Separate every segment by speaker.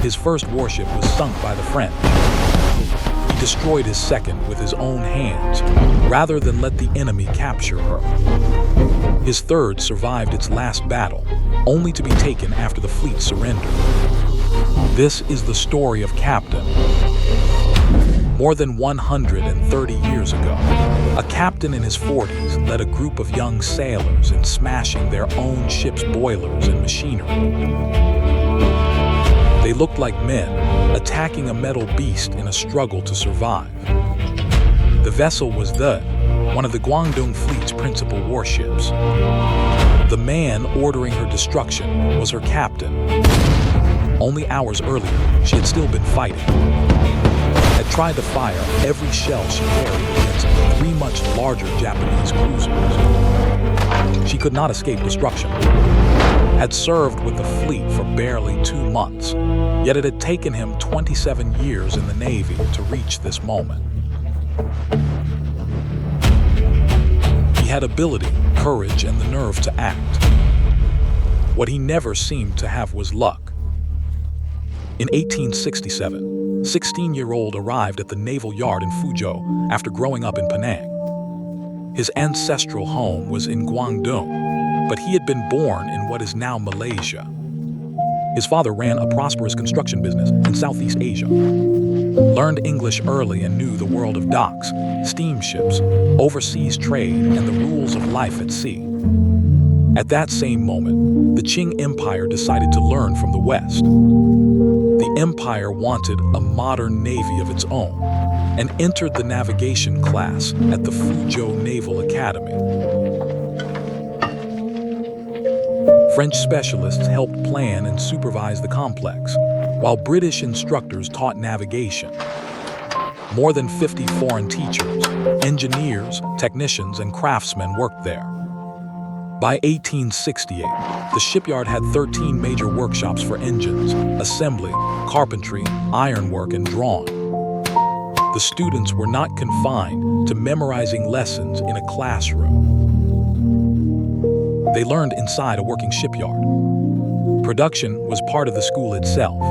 Speaker 1: His first warship was sunk by the French. He destroyed his second with his own hands, rather than let the enemy capture her. His third survived its last battle, only to be taken after the fleet surrendered. This is the story of Captain. More than 130 years ago, a captain in his 40s led a group of young sailors in smashing their own ship's boilers and machinery. They looked like men attacking a metal beast in a struggle to survive. The vessel was one of the Guangdong fleet's principal warships. The man ordering her destruction was her captain. Only hours earlier, she had still been fighting. Had tried to fire every shell she carried against 3 much larger Japanese cruisers. She could not escape destruction. Had served with the fleet for barely 2 months, yet it had taken him 27 years in the Navy to reach this moment. He had ability, courage, and the nerve to act. What he never seemed to have was luck. In 1867, 16-year-old arrived at the naval yard in Fuzhou after growing up in Penang. His ancestral home was in Guangdong, but he had been born in what is now Malaysia. His father ran a prosperous construction business in Southeast Asia. Learned English early and knew the world of docks, steamships, overseas trade, and the rules of life at sea. At that same moment, the Qing Empire decided to learn from the West. The empire wanted a modern navy of its own and entered the navigation class at the Fuzhou Naval Academy. French specialists helped plan and supervise the complex, while British instructors taught navigation. More than 50 foreign teachers, engineers, technicians, and craftsmen worked there. By 1868, the shipyard had 13 major workshops for engines, assembly, carpentry, ironwork, and drawing. The students were not confined to memorizing lessons in a classroom. They learned inside a working shipyard. Production was part of the school itself.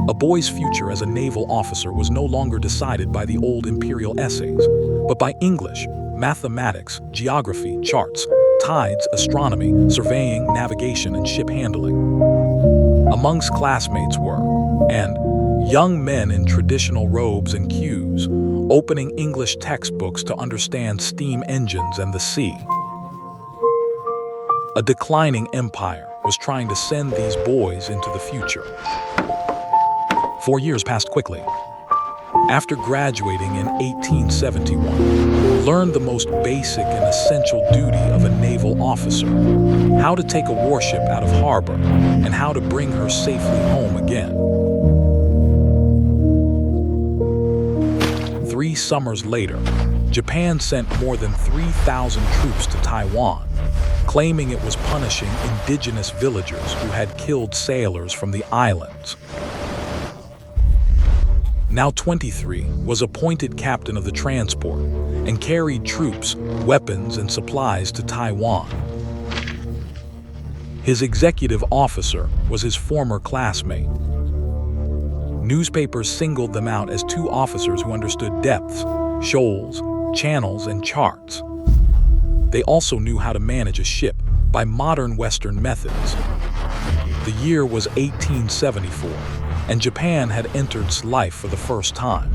Speaker 1: A boy's future as a naval officer was no longer decided by the old imperial essays, but by English, mathematics, geography, charts, tides, astronomy, surveying, navigation, and ship handling. Amongst classmates were, young men in traditional robes and queues, opening English textbooks to understand steam engines and the sea. A declining empire was trying to send these boys into the future. 4 years passed quickly. After graduating in 1871, learned the most basic and essential duty of a naval officer, how to take a warship out of harbor and how to bring her safely home again. 3 summers later, Japan sent more than 3,000 troops to Taiwan, claiming it was punishing indigenous villagers who had killed sailors from the islands. Now 23, was appointed captain of the transport and carried troops, weapons, and supplies to Taiwan. His executive officer was his former classmate. Newspapers singled them out as 2 officers who understood depths, shoals, channels, and charts. They also knew how to manage a ship by modern Western methods. The year was 1874. And Japan had entered life for the first time.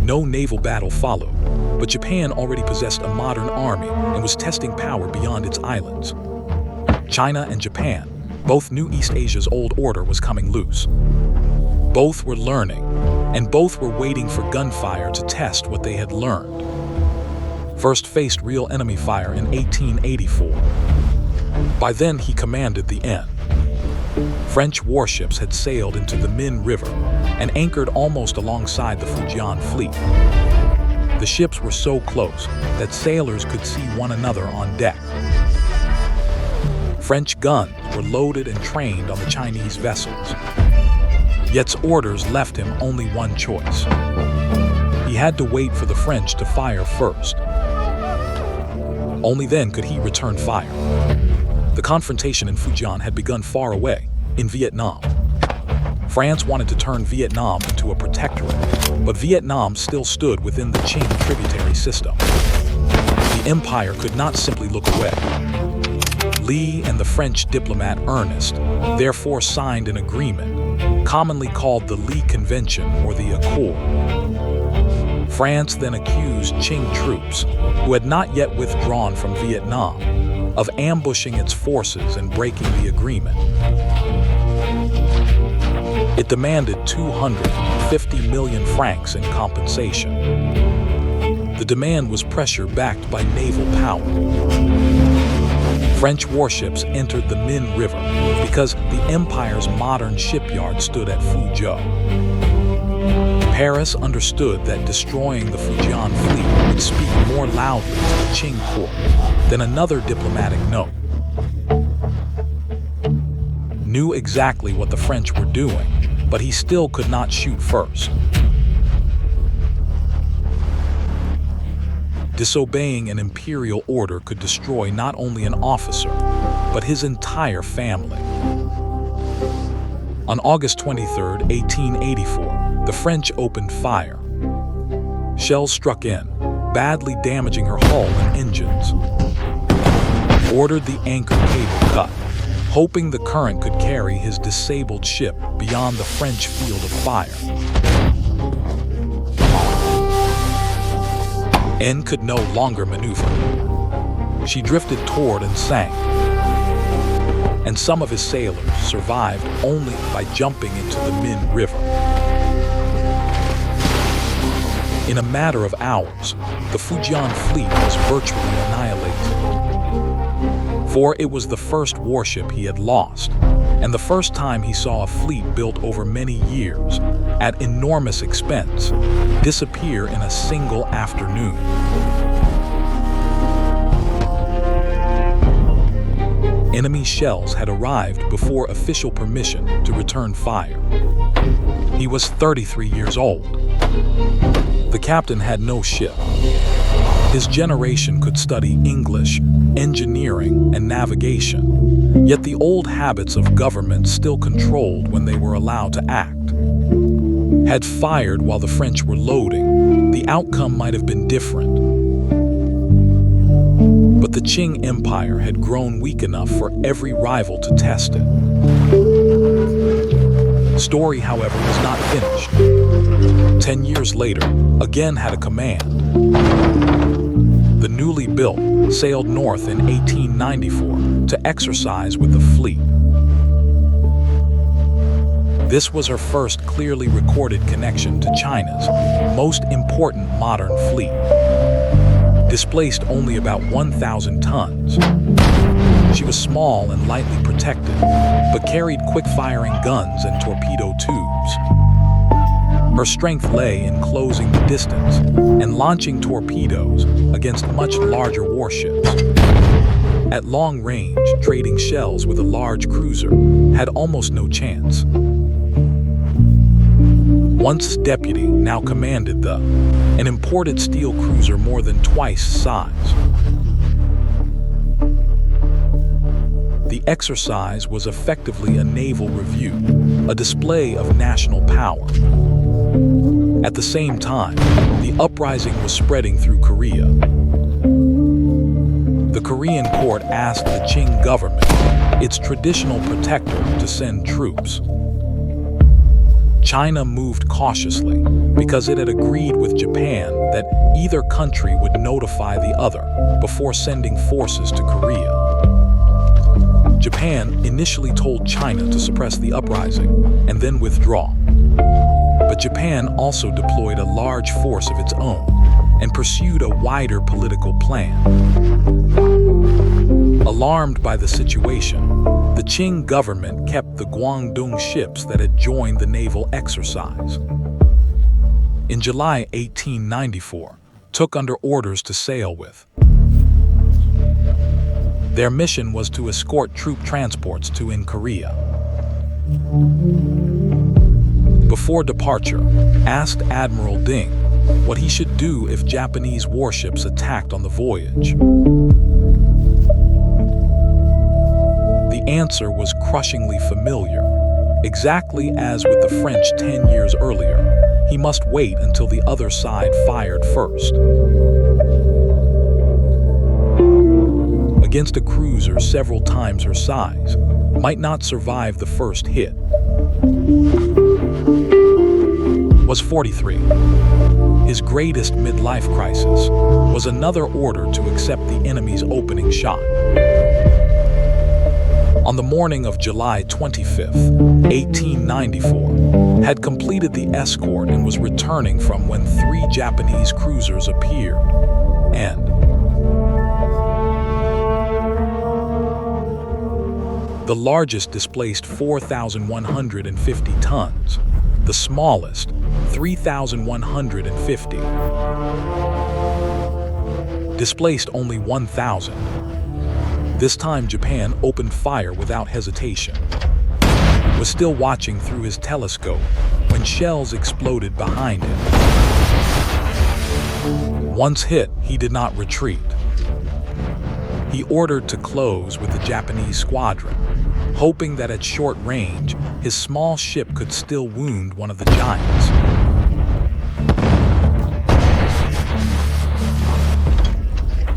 Speaker 1: No naval battle followed, but Japan already possessed a modern army and was testing power beyond its islands. China and Japan both knew East Asia's old order was coming loose. Both were learning, and both were waiting for gunfire to test what they had learned. First faced real enemy fire in 1884. By then he commanded the end. French warships had sailed into the Min River and anchored almost alongside the Fujian fleet. The ships were so close that sailors could see one another on deck. French guns were loaded and trained on the Chinese vessels. Yet's orders left him only one choice. He had to wait for the French to fire first. Only then could he return fire. The confrontation in Fujian had begun far away, in Vietnam. France wanted to turn Vietnam into a protectorate, but Vietnam still stood within the Qing tributary system. The empire could not simply look away. Li and the French diplomat Ernest therefore signed an agreement, commonly called the Li Convention or the Accord. France then accused Qing troops, who had not yet withdrawn from Vietnam, of ambushing its forces and breaking the agreement. It demanded 250 million francs in compensation. The demand was pressure backed by naval power. French warships entered the Min River because the empire's modern shipyard stood at Fuzhou. Paris understood that destroying the Fujian fleet would speak more loudly to the Qing court than another diplomatic note. Knew exactly what the French were doing, but he still could not shoot first. Disobeying an imperial order could destroy not only an officer, but his entire family. On August 23, 1884, the French opened fire. Shells struck in, badly damaging her hull and engines. Ordered the anchor cable cut, hoping the current could carry his disabled ship beyond the French field of fire. N could no longer maneuver. She drifted toward and sank. And some of his sailors survived only by jumping into the Min River. In a matter of hours, the Fujian fleet was virtually annihilated. For it was the first warship he had lost, and the first time he saw a fleet built over many years, at enormous expense, disappear in a single afternoon. Enemy shells had arrived before official permission to return fire. He was 33 years old. The captain had no ship. His generation could study English, engineering, and navigation, yet the old habits of government still controlled when they were allowed to act. Had fired while the French were loading, the outcome might have been different. But the Qing Empire had grown weak enough for every rival to test it. The story, however, was not finished. 10 years later, again had a command. The newly built sailed north in 1894 to exercise with the fleet. This was her first clearly recorded connection to China's most important modern fleet. Displaced only about 1,000 tons. She was small and lightly protected, but carried quick-firing guns and torpedo tubes. Her strength lay in closing the distance and launching torpedoes against much larger warships. At long range, trading shells with a large cruiser had almost no chance. Once deputy, now commanded an imported steel cruiser more than twice size. The exercise was effectively a naval review, a display of national power. At the same time, the uprising was spreading through Korea. The Korean court asked the Qing government, its traditional protector, to send troops. China moved cautiously because it had agreed with Japan that either country would notify the other before sending forces to Korea. Japan initially told China to suppress the uprising and then withdraw. But Japan also deployed a large force of its own and pursued a wider political plan. Alarmed by the situation, the Qing government kept the Guangdong ships that had joined the naval exercise. In July 1894, took under orders to sail with. Their mission was to escort troop transports to in Korea. Before departure, asked Admiral Ding what he should do if Japanese warships attacked on the voyage. The answer was crushingly familiar. Exactly as with the French 10 years earlier, he must wait until the other side fired first. Against a cruiser several times her size, might not survive the first hit. Was 43. His greatest midlife crisis was another order to accept the enemy's opening shot. On the morning of July 25, 1894, had completed the escort and was returning from when 3 Japanese cruisers appeared, and the largest displaced 4,150 tons, the smallest 3,150. Displaced only 1,000. This time Japan opened fire without hesitation. Was still watching through his telescope when shells exploded behind him. Once hit, he did not retreat. He ordered to close with the Japanese squadron, hoping that at short range, his small ship could still wound one of the giants.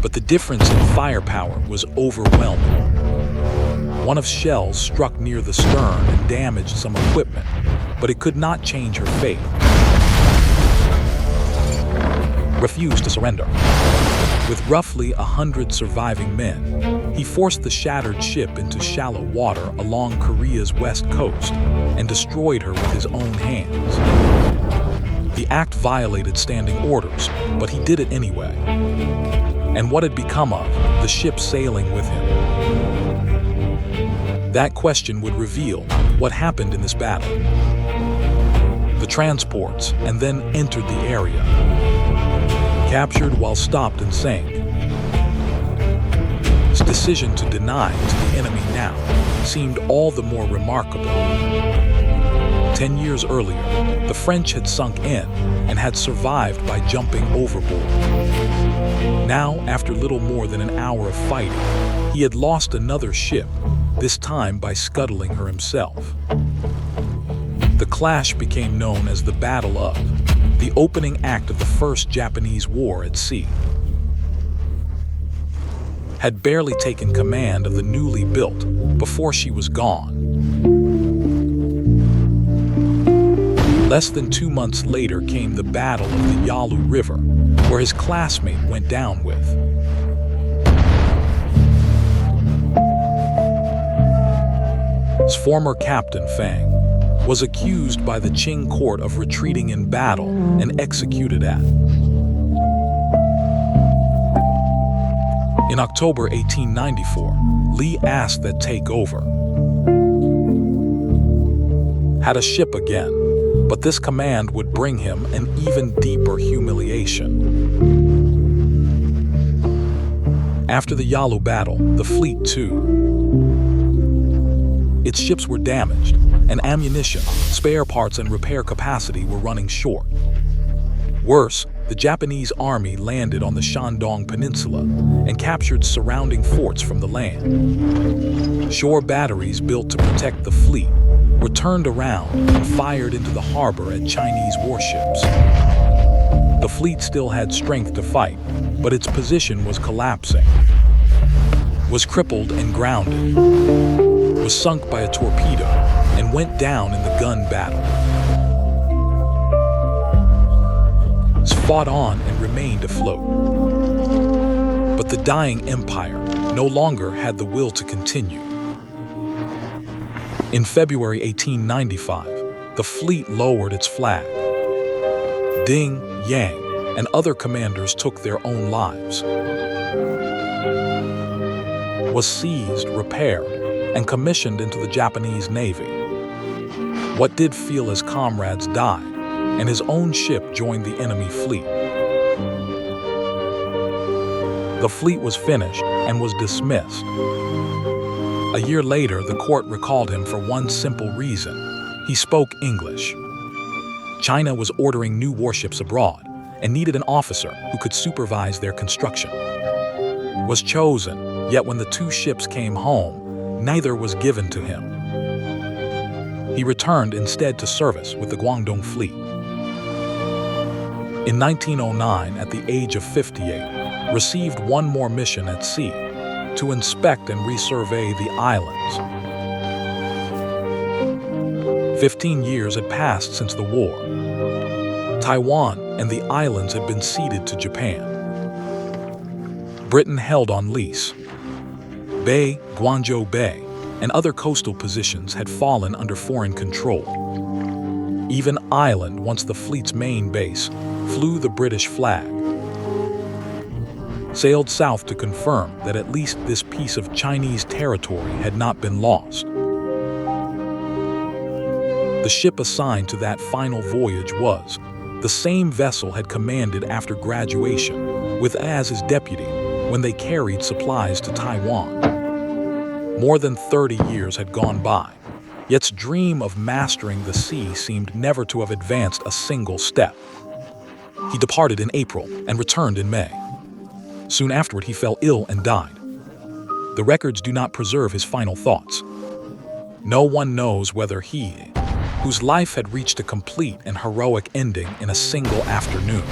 Speaker 1: But the difference in firepower was overwhelming. One of shells struck near the stern and damaged some equipment, but it could not change her fate. Refused to surrender. With roughly 100 surviving men, he forced the shattered ship into shallow water along Korea's west coast and destroyed her with his own hands. The act violated standing orders, but he did it anyway. And what had become of the ship sailing with him? That question would reveal what happened in this battle. The transports and then entered the area. Captured while stopped and sank. His decision to deny to the enemy now seemed all the more remarkable. 10 years earlier, the French had sunk in and had survived by jumping overboard. Now, after little more than an hour of fighting, he had lost another ship, this time by scuttling her himself. The clash became known as the Battle of, the opening act of the First Japanese War at sea. Had barely taken command of the newly built before she was gone. Less than 2 months later came the Battle of the Yalu River, where his classmate went down with. His former captain, Fang, was accused by the Qing court of retreating in battle and executed at. In October 1894, Li asked that take over. Had a ship again, but this command would bring him an even deeper humiliation. After the Yalu battle, the fleet too. Its ships were damaged, and ammunition, spare parts, and repair capacity were running short. Worse, the Japanese army landed on the Shandong Peninsula and captured surrounding forts from the land. Shore batteries built to protect the fleet were turned around and fired into the harbor at Chinese warships. The fleet still had strength to fight, but its position was collapsing. Was crippled and grounded. Was sunk by a torpedo and went down in the gun battle. Fought on and remained afloat. But the dying empire no longer had the will to continue. In February 1895, the fleet lowered its flag. Ding, Yang, and other commanders took their own lives. Was seized, repaired, and commissioned into the Japanese Navy. What did feel as comrades died, and his own ship joined the enemy fleet. The fleet was finished and was dismissed. A year later, the court recalled him for one simple reason: he spoke English. China was ordering new warships abroad and needed an officer who could supervise their construction. Was chosen, yet when the 2 ships came home, neither was given to him. He returned instead to service with the Guangdong fleet. In 1909, at the age of 58, received one more mission at sea, to inspect and resurvey the islands. 15 years had passed since the war. Taiwan and the islands had been ceded to Japan. Britain held on lease. Bay, Guangzhou Bay, and other coastal positions had fallen under foreign control. Even Island, once the fleet's main base, flew the British flag. Sailed south to confirm that at least this piece of Chinese territory had not been lost. The ship assigned to that final voyage was the same vessel had commanded after graduation, with as his deputy, when they carried supplies to Taiwan. More than 30 years had gone by, yet's dream of mastering the sea seemed never to have advanced a single step. He departed in April and returned in May. Soon afterward, he fell ill and died. The records do not preserve his final thoughts. No one knows whether he, whose life had reached a complete and heroic ending in a single afternoon,